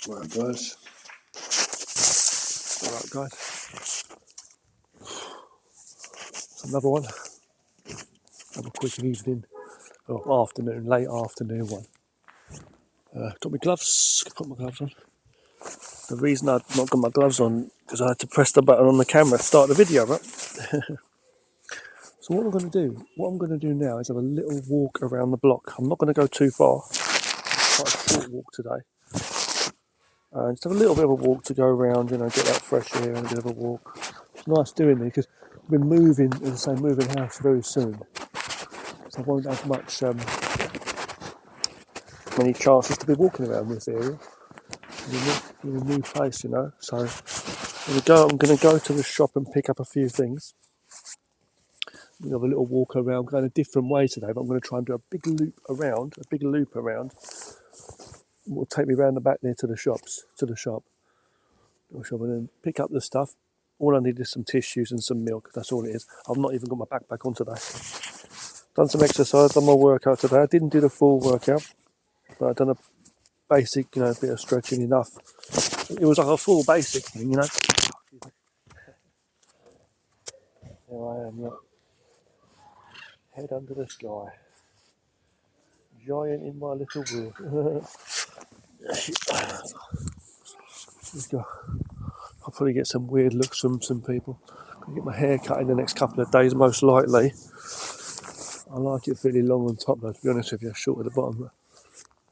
Alright guys. Alright guys. It's another one. Have a quick evening. Or afternoon, late afternoon one. Got my gloves, put my gloves on. The reason I've not got my gloves on because I had to press the button on the camera to start the video, right? So what I'm going to do now is have a little walk around the block. I'm not going to go too far. It's quite a short walk today. Just have a little bit of a walk to go around, get that fresh air and a bit of a walk. It's nice doing this because we're moving, as I say, moving house very soon. So I won't have many chances to be walking around this area. In a new place, So I'm going to go to the shop and pick up a few things. We'll have a little walk around. I'm going a different way today, but I'm going to try and do a big loop around. Will take me around the back there to the shop, and then pick up the stuff. All I need is some tissues and some milk. That's all it is. I've not even got my backpack on today. Done some exercise, done my workout today. I didn't do the full workout, but I've done a basic, bit of stretching enough. It was like a full basic thing, Here I am, look. Head under the sky. Giant in my little world. I'll probably get some weird looks from some people. I'll get my hair cut in the next couple of days, most likely. I like it fairly long on top, though, to be honest with you, short at the bottom. But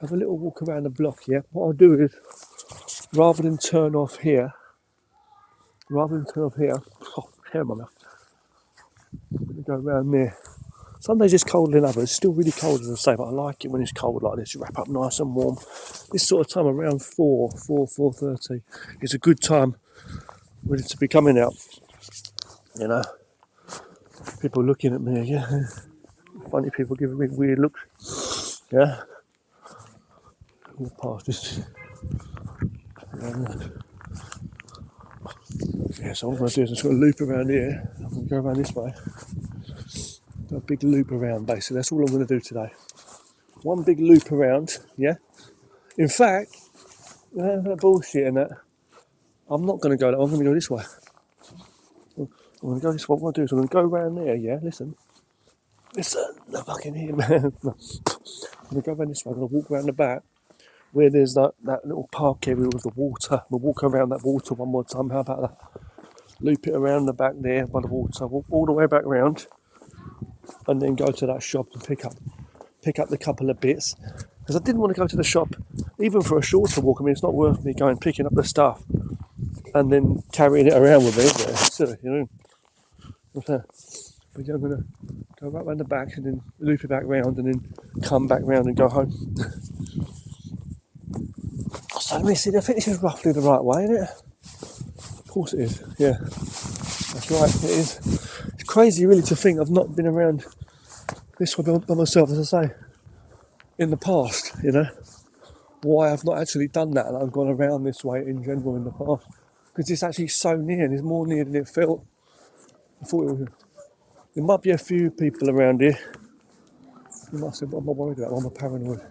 have a little walk around the block, yeah? What I'll do is, rather than turn off here, hair in my mouth, I'm going to go around there. Some days it's colder than others. It's still really cold, as I say, but I like it when it's cold like this. You wrap up nice and warm. This sort of time, around 4:30, is a good time really to be coming out. People looking at me, yeah. Funny people giving me weird looks. Yeah. Walk past this. So what I'm going to do is I'm just going to loop around here. I'm going to go around this way. Do a big loop around, basically. That's all I'm going to do today. One big loop around, yeah. In fact, that bullshit and that. I'm not going to go that way. I'm going to go this way. I'm going to go this way. What I'm going to do is I'm going to go around there, yeah. Listen. I fucking hear, man. I'm going to go around this way. I'm going to walk around the back where there's that little park area with the water. We'll walk around that water one more time. How about that? Loop it around the back there by the water. Walk all the way back round, and then go to that shop and pick up the couple of bits. Because I didn't want to go to the shop, even for a shorter walk. I mean, it's not worth me going picking up the stuff and then carrying it around with me. It's silly, But yeah, I'm going to go right round the back and then loop it back round and then come back round and go home. So let me see, I think this is roughly the right way, isn't it? Of course it is, yeah. That's right, it is. It's crazy really to think I've not been around this way by myself, as I say, in the past, Why I've not actually done that and I've gone around this way in general in the past. Because it's actually so near, and it's more near than it felt. I thought it was. There might be a few people around here. You might say, what am I worried about? I'm paranoid.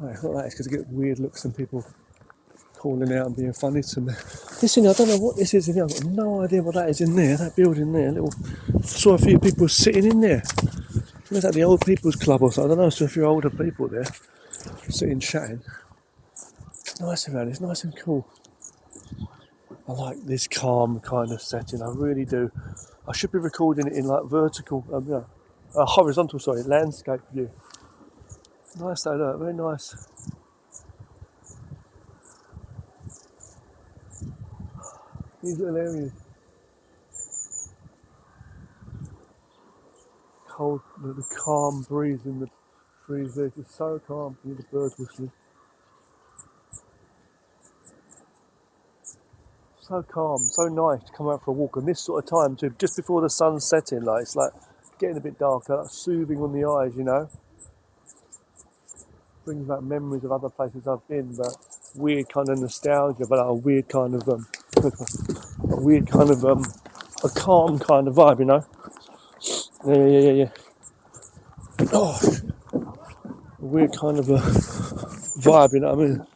No, it's not that, it's because I get weird looks and people calling out and being funny to me. Listen, I don't know what this is in here. I've got no idea what that is in there, that building there. Saw a few people sitting in there. It's like the old people's club or something. I don't know, I saw a few older people there sitting chatting. It's nice around, it's nice and cool. I like this calm kind of setting, I really do. I should be recording it in like vertical, horizontal, landscape view. Nice though, look, very nice. These little areas. Cold, the calm breeze in the trees there, it's so calm, you hear the birds whistling. So calm, so nice to come out for a walk, and this sort of time too, just before the sun's setting, it's like getting a bit darker, soothing on the eyes, Brings back memories of other places I've been, but weird kind of nostalgia, but a weird kind of a calm kind of vibe, Yeah. Oh, a weird kind of a vibe, you know what I mean?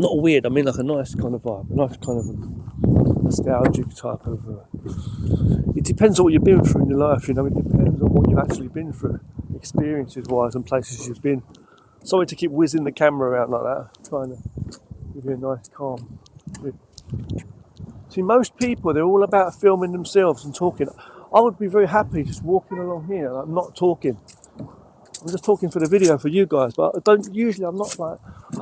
not weird, I mean like a nice kind of vibe, a nice kind of nostalgic type of... it depends on what you've been through in your life, you know, it depends on what you've actually been through, experiences-wise and places you've been. Sorry to keep whizzing the camera around like that, trying to give you a nice calm. See, most people, they're all about filming themselves and talking. I would be very happy just walking along here, like not talking. I'm just talking for the video for you guys, but I don't usually. I'm not like I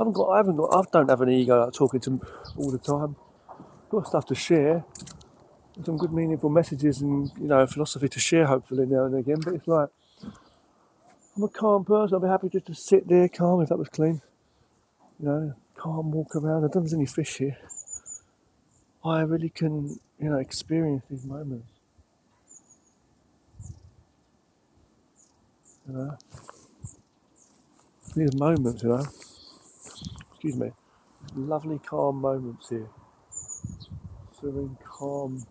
don't have an ego like talking to them all the time. I've got stuff to share, some good meaningful messages and philosophy to share hopefully now and again. But it's like I'm a calm person. I'd be happy just to sit there calm if that was clean. Calm, walk around. I don't think there's any fish here. I really can experience these moments. These moments, excuse me, lovely calm moments here. Serene, calm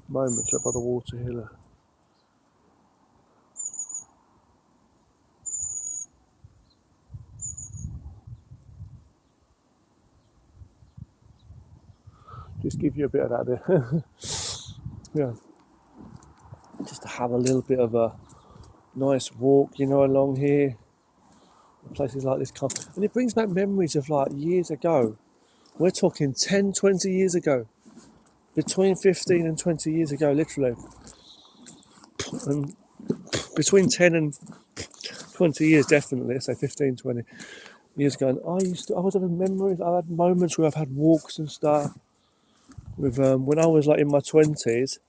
moments up by the water here. Just give you a bit of that there. Yeah. Just to have a little bit of a nice walk, along here. Places like this come. And it brings back memories of like years ago. We're talking 10, 20 years ago. Between 15 and 20 years ago, literally. And between 10 and 20 years, definitely, let's say 15, 20 years ago. And I was having memories, I had moments where I've had walks and stuff. With when I was like in my 20s,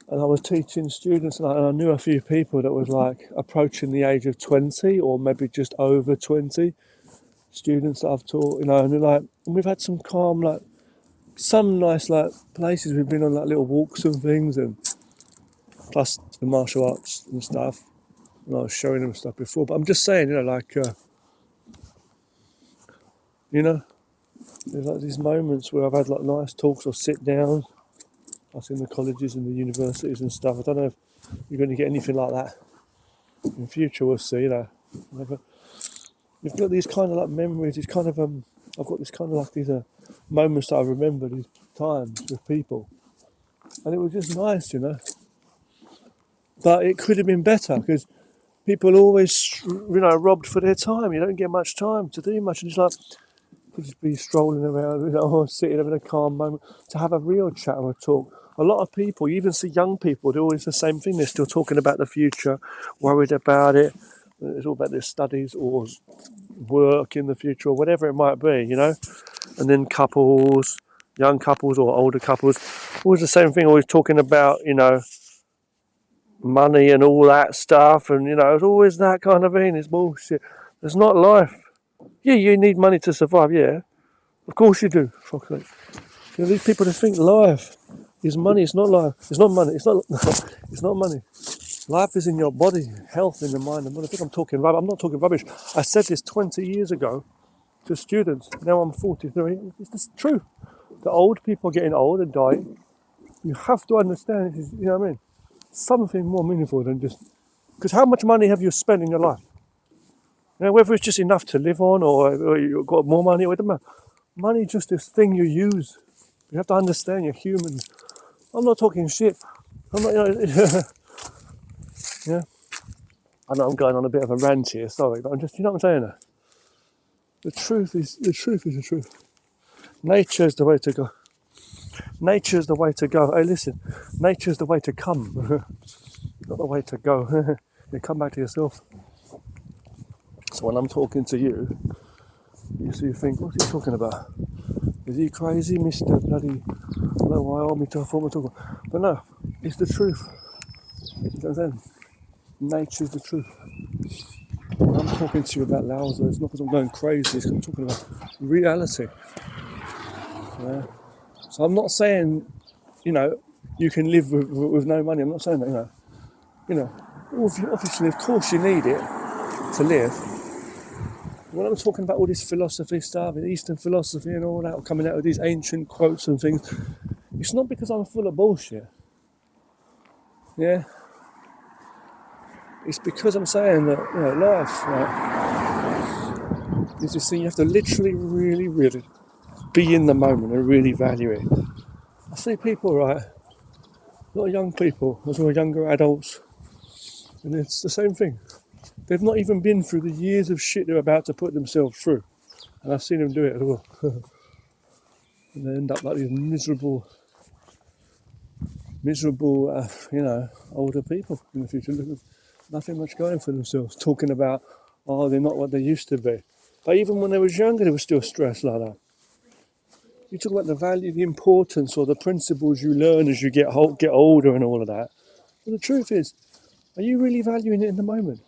and I was teaching students, and I knew a few people that was like approaching the age of 20 or maybe just over 20 students that I've taught, and we've had some calm, like some nice like places we've been on like little walks and things, and plus the martial arts and stuff. And I was showing them stuff before, but I'm just saying, there's like these moments where I've had like nice talks or sit down. Us in the colleges and the universities and stuff. I don't know if you're going to get anything like that in the future. We'll see. You've got these kind of like memories. These kind of I've got this kind of like these moments that I remember, these times with people, and it was just nice, But it could have been better because people always, robbed for their time. You don't get much time to do much, and it's like to just be strolling around, or sitting having a calm moment to have a real chat or a talk. A lot of people, you even see young people, they're always the same thing. They're still talking about the future, worried about it. It's all about their studies or work in the future or whatever it might be, And then couples, young couples or older couples, always the same thing, always talking about, money and all that stuff. And, it's always that kind of thing. It's bullshit. It's not life. Yeah, you need money to survive, yeah. Of course you do. Fuck it. These people that think life is money. It's not life. It's not money. It's not. It's not money. Life is in your body, health in the mind. And I think I'm talking rubbish. I'm not talking rubbish. I said this 20 years ago to students. Now I'm 43. It's true. The old people are getting old and dying. You have to understand. You know what I mean? Something more meaningful than just. Because how much money have you spent in your life? Whether it's just enough to live on or you've got more money, it doesn't matter. Money is just this thing you use. You have to understand you're human. I'm not talking shit. I'm not, yeah. I know I'm going on a bit of a rant here, sorry, but I'm just, what I'm saying? The truth is the truth. Nature's the way to go. Nature's the way to go. Hey, listen, nature's the way to come, not the way to go. You come back to yourself. So when I'm talking to you, you think, what's he talking about? Is he crazy, Mr. Bloody, no, why are me to form talking? But no, it's the truth. You know what I'm saying? Nature's the truth. When I'm talking to you about Laozi, it's not because I'm going crazy, it's because I'm talking about reality. Yeah. So I'm not saying, you can live with no money. I'm not saying that, obviously, of course you need it to live. When I'm talking about all this philosophy stuff, and Eastern philosophy and all that, or coming out with these ancient quotes and things, it's not because I'm full of bullshit. Yeah. It's because I'm saying that, life, is this thing you have to literally really, really be in the moment and really value it. I see people, right, a lot of young people, as well as younger adults, and it's the same thing. They've not even been through the years of shit they're about to put themselves through. And I've seen them do it as well. And they end up like these miserable, older people in the future. With nothing much going for themselves. Talking about, oh, they're not what they used to be. But even when they was younger, they were still stressed like that. You talk about the value, the importance, or the principles you learn as you get older and all of that. But the truth is, are you really valuing it in the moment?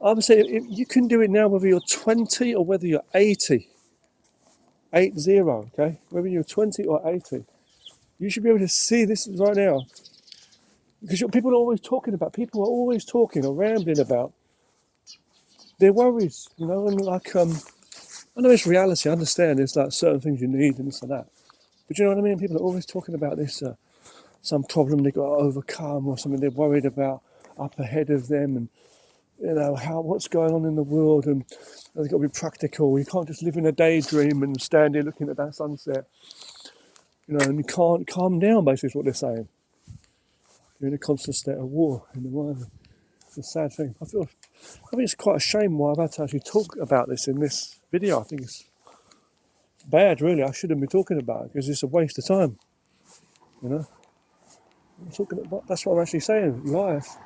I would say if you can do it now, whether you're 20 or whether you're 80, 80, okay? Whether you're 20 or 80, you should be able to see this right now. Because people are always talking or rambling about their worries, and like, I know it's reality, I understand there's like certain things you need and this and that. But you know what I mean? People are always talking about this, some problem they've got to overcome or something they're worried about up ahead of them, and what's going on in the world, and they've got to be practical. You can't just live in a daydream and stand there looking at that sunset, and you can't calm down, basically is what they're saying. You're in a constant state of war in the mind. It's a sad thing. I think it's quite a shame why I've had to actually talk about this in this video. I think it's bad, really. I shouldn't be talking about it because it's a waste of time. I'm talking about, that's what I'm actually saying. Life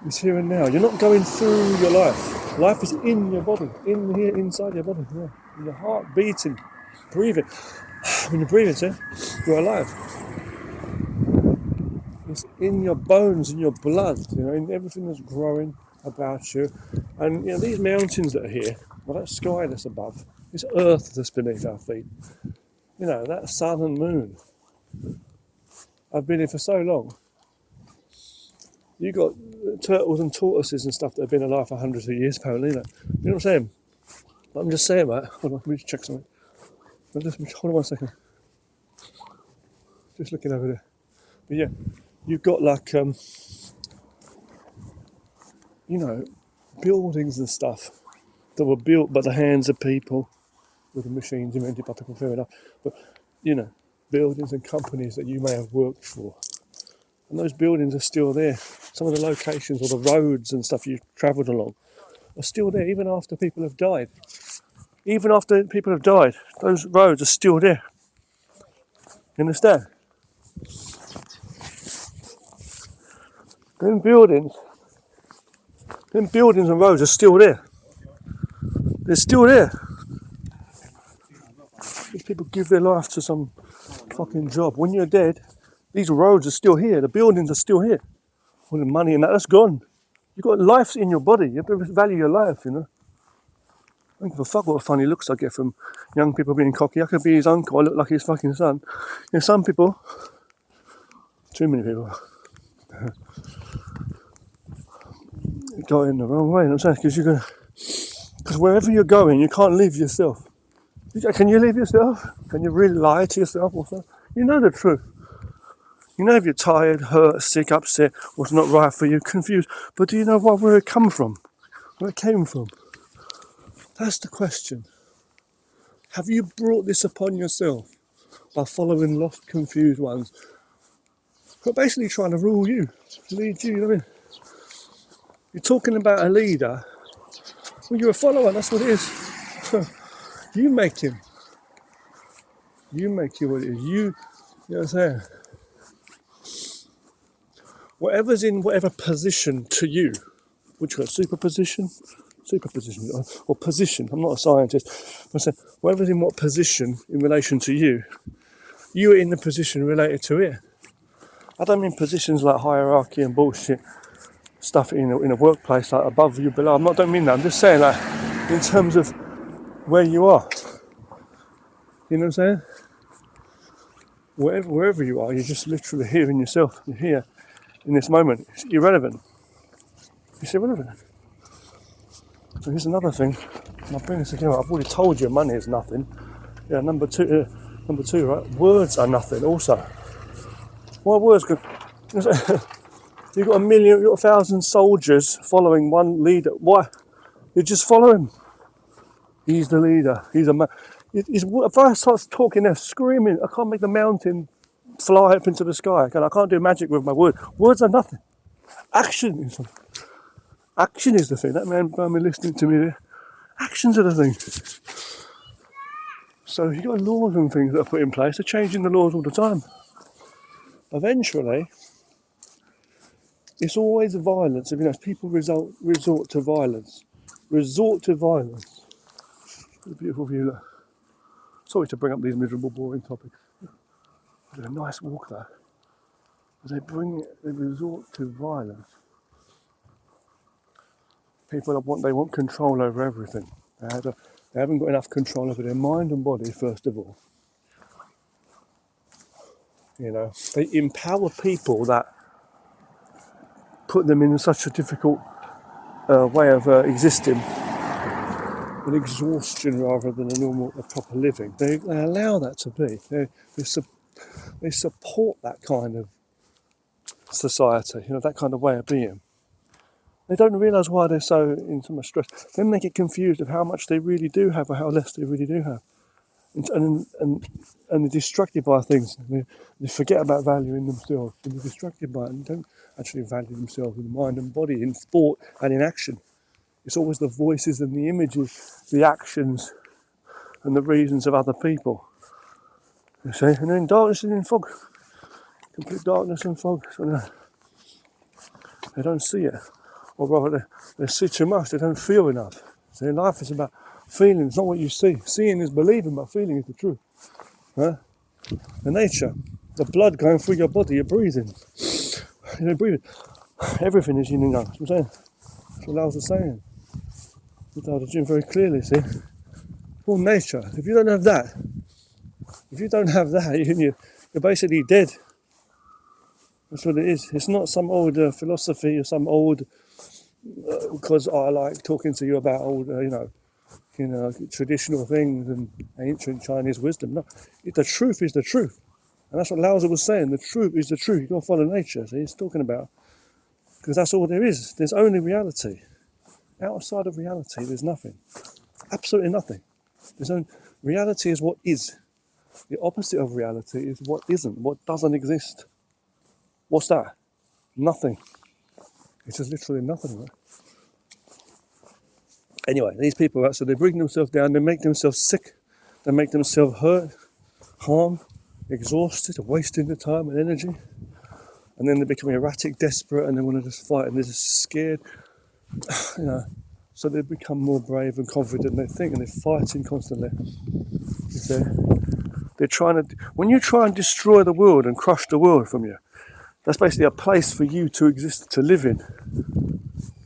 is here and now. You're not going through your life. Life is in your body, in here, inside your body. Yeah. In your heart beating, breathing. When you're breathing, you're alive. It's in your bones, in your blood, in everything that's growing about you. And these mountains that are here, that sky that's above, this earth that's beneath our feet, that sun and moon. I've been here for so long. You got turtles and tortoises and stuff that have been alive for hundreds of years, apparently. You know what I'm saying? I'm just saying, mate. Hold on, let me just check something. Hold on 1 second. Just looking over there. But yeah, you've got like, buildings and stuff that were built by the hands of people with the machines invented by people, fair enough. But, buildings and companies that you may have worked for. And those buildings are still there. Some of the locations or the roads and stuff you've travelled along are still there even after people have died. Even after people have died, those roads are still there. You understand? Them buildings and roads are still there. They're still there. These people give their life to some fucking job. When you're dead, these roads are still here. The buildings are still here. All the money and that's gone. You've got life in your body. You have to value your life, I don't give a fuck what funny looks I get from young people being cocky. I could be his uncle. I look like his fucking son. Some people, too many people, go in the wrong way. I'm saying because wherever you're going, you can't live yourself. Can you live yourself? Can you really lie to yourself or something? You know the truth. If you're tired, hurt, sick, upset, what's not right for you, confused. But do you know where it come from? Where it came from? That's the question. Have you brought this upon yourself by following lost, confused ones who are basically trying to rule you, lead you, what I mean? You're talking about a leader. Well, you're a follower, that's what it is. You make him. You make you what it is. You know what I'm saying? Whatever's in whatever position to you, which got superposition, or position. I'm not a scientist. I'm saying whatever's in what position in relation to you, you are in the position related to it. I don't mean positions like hierarchy and bullshit stuff in a workplace, like above you, below. I don't mean that. I'm just saying like in terms of where you are. You know what I'm saying? Wherever you are, you're just literally here in yourself. You're here in this moment. It's irrelevant. It's irrelevant. So here's another thing. I'll bring this again. I've already told you money is nothing. Yeah, number two, right? Words are nothing also. Why words could... You've got 1,000,000 soldiers following one leader. Why You just follow him. He's the leader. He's a man. If I start talking there, screaming, I can't make the mountain fly up into the sky. I can't do magic with my word. Words are nothing. Action is something. Action is the thing. That man by me listening to me there. Actions are the thing. So you've got laws and things that are put in place. They're changing the laws all the time. Eventually, it's always violence. People resort to violence. Resort to violence. What a beautiful view. Look. Sorry to bring up these miserable, boring topics. It's a nice walk though. They resort to violence. People want control over everything. They haven't got enough control over their mind and body, first of all. They empower people that put them in such a difficult way of existing, an exhaustion rather than a proper living. They allow that to be. They support that kind of society, that kind of way of being. They don't realise why they're so in so much stress. Then they get confused of how much they really do have or how less they really do have. And they're distracted by things. They forget about valuing themselves. And they're distracted by it and don't actually value themselves in mind and body, in thought and in action. It's always the voices and the images, the actions and the reasons of other people. You see? And then darkness and in fog. Complete darkness and fog. So they don't see it. Or rather, they see too much, they don't feel enough. See, life is about feeling, it's not what you see. Seeing is believing, but feeling is the truth. Huh? The nature, the blood going through your body, you're breathing. You're breathing. Everything is yin and yang. That's what I'm saying. That's what Lao's saying. He told the gym very clearly, see? All nature. If you don't have that, you're basically dead. That's what it is. It's not some old philosophy or some old, because I like talking to you about old, traditional things and ancient Chinese wisdom. No, the truth is the truth. And that's what Lao Tzu was saying. The truth is the truth. You've got to follow nature. See, he's talking about, because that's all there is. There's only reality. Outside of reality, there's nothing. Absolutely nothing. Reality is what is. The opposite of reality is what isn't, what doesn't exist. What's that? Nothing. It's just literally nothing, right? Anyway, these people, so they bring themselves down, they make themselves sick, they make themselves hurt, harm, exhausted, wasting their time and energy. And then they become erratic, desperate, and they want to just fight, and they're just scared. So they become more brave and confident, and they think, and they're fighting constantly. You see? They're trying to, when you try and destroy the world and crush the world from you, that's basically a place for you to exist, to live in.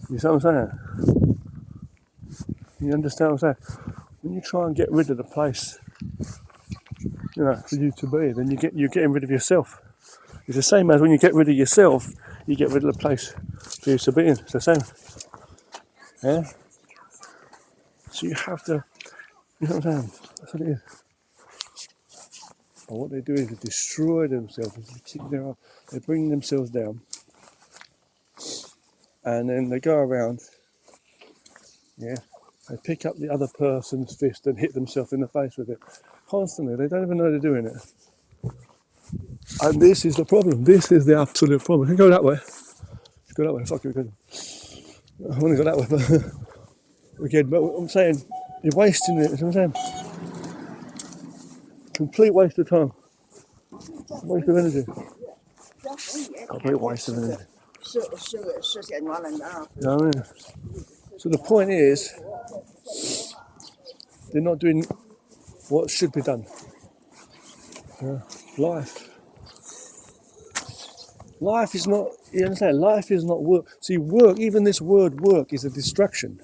You see what I'm saying? You understand what I'm saying? When you try and get rid of the place, for you to be, then you're getting rid of yourself. It's the same as when you get rid of yourself, you get rid of the place for you to be in. It's the same. Yeah? So you have to, you know what I'm saying? That's what it is. And what they do is they destroy themselves. They bring themselves down. And then they go around, they pick up the other person's fist and hit themselves in the face with it. Constantly, they don't even know they're doing it. And this is the problem. This is the absolute problem. You can go that way. Go that way. Fuck it, I want to go that way, but again, but I'm saying, you're wasting it. You know what I'm saying? Complete waste of time. Waste of energy. Complete waste of energy. You know what I mean? So the point is, they're not doing what should be done. Life is not, you understand, life is not work. See, work, even this word work is a distraction.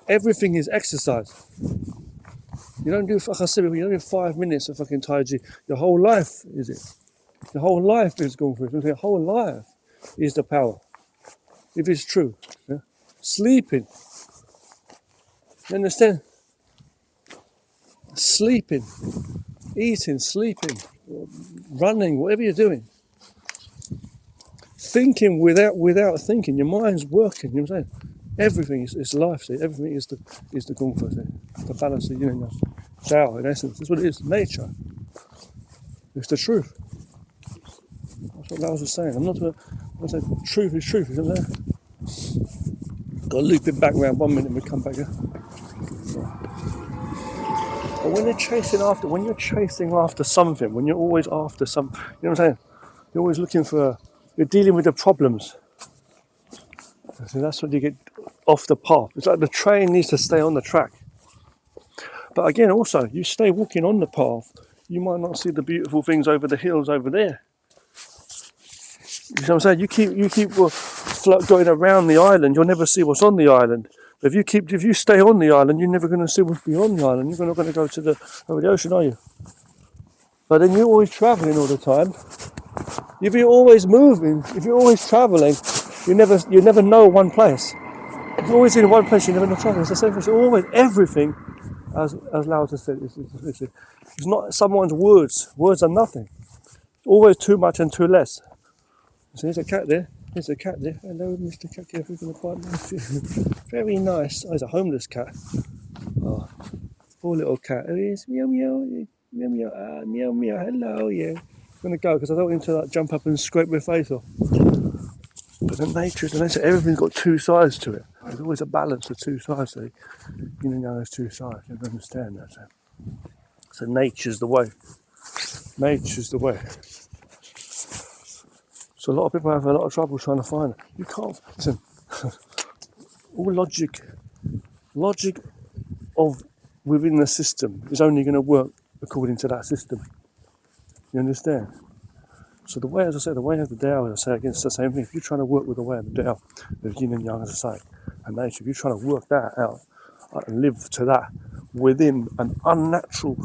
Everything is exercise. You don't do, like I said, you don't do 5 minutes of fucking Tai Chi. Your whole life is it. Your whole life is going through it. Your whole life is the power. If it's true. Yeah? Sleeping. You understand? Sleeping. Eating, sleeping, running, whatever you're doing. Thinking without thinking. Your mind's working, you know what I'm saying? Everything is life. See, everything is the Kung Fu. See, the balance of yin and yang. Tao, in essence, that's what it is. Nature. It's the truth. That's what Lao was saying. I'm not saying truth is truth. You know what I'm saying? Got to loop it back around 1 minute and we come back here. But when you're chasing after something, when you're always after some, you know what I'm saying? You're always looking for, you're dealing with the problems. So that's when you get off the path. It's like the train needs to stay on the track. But again, also, you stay walking on the path, you might not see the beautiful things over the hills over there. You know what I'm saying? You keep going around the island, you'll never see what's on the island. But if you stay on the island, you're never going to see what's beyond the island. You're not going to go to over the ocean, are you? But then you're always travelling all the time. If you're always moving, if you're always travelling, you never know one place. If you're always in one place, you never know travelling. It's the same thing. So always everything, as Lao has said, it's not someone's words. Words are nothing. Always too much and too less. So there's a cat there. There's a cat there. Hello, Mr. Cat. If you're going to find very nice. Oh, he's a homeless cat. Oh, poor little cat. There he is. Meow meow. Meow meow. Meow meow. Hello. Yeah. I'm gonna go because I don't want him to like jump up and scrape my face off. But the nature is the nature. Everything's got two sides to it. There's always a balance of two sides. So you know there's two sides. You understand that. So nature's the way. Nature's the way. So a lot of people have a lot of trouble trying to find it. You can't listen. All logic of within the system is only going to work according to that system. You understand? So the way, as I say, the way of the Tao, as I say, against the same thing. If you're trying to work with the way of the Tao, the yin and yang, as I say, and nature, if you're trying to work that out and live to that within an unnatural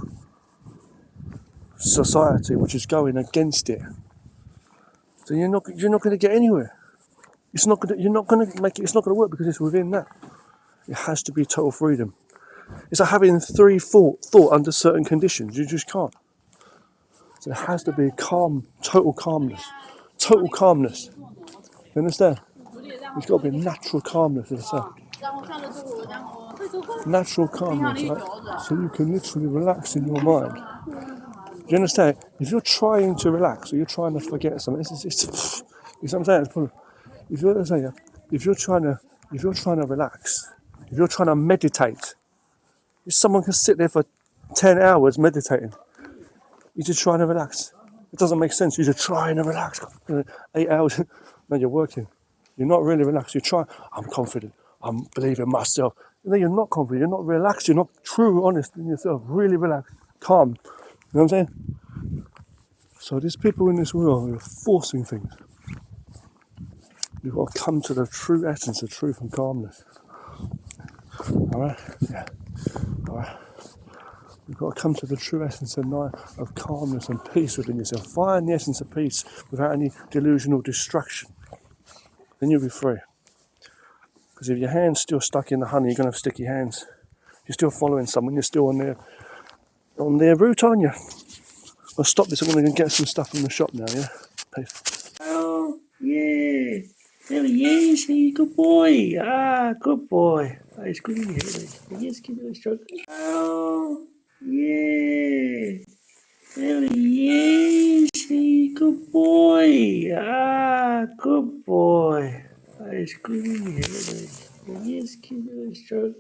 society which is going against it, then you're not going to get anywhere. You're not going to make it. It's not going to work because it's within that. It has to be total freedom. It's like having free thought under certain conditions. You just can't. So it has to be calm, total calmness. Total calmness. You understand? It's got to be natural calmness, as I say. Natural calmness, right? So you can literally relax in your mind. Do you understand? If you're trying to relax or you're trying to forget something, it's what I'm saying. If you're trying to relax, if you're trying to meditate, if someone can sit there for 10 hours meditating, you're just trying to relax. It doesn't make sense. You're just trying to relax. 8 hours, no, you're working. You're not really relaxed. You're trying. I'm confident. I'm believing myself. No, you're not confident. You're not relaxed. You're not true, honest in yourself. Really relaxed, calm. You know what I'm saying? So there's people in this world who are forcing things. You've got to come to the true essence of truth and calmness. All right? Yeah. All right. You've got to come to the true essence of calmness and peace within yourself. Find the essence of peace without any delusional distraction. Then you'll be free. Because if your hand's still stuck in the honey, you're going to have sticky hands. You're still following someone. You're still on their route, aren't you? I'll stop this. I'm going to get some stuff from the shop now, yeah? Peace. Oh, yeah. There he is. Hey, good boy. Ah, good boy. Oh, it's good in here. Yes, give it a stroke. Oh, yeah. There he is. Hey, good boy. Ah, good boy. Oh, it's good in here. Yes, give it a stroke.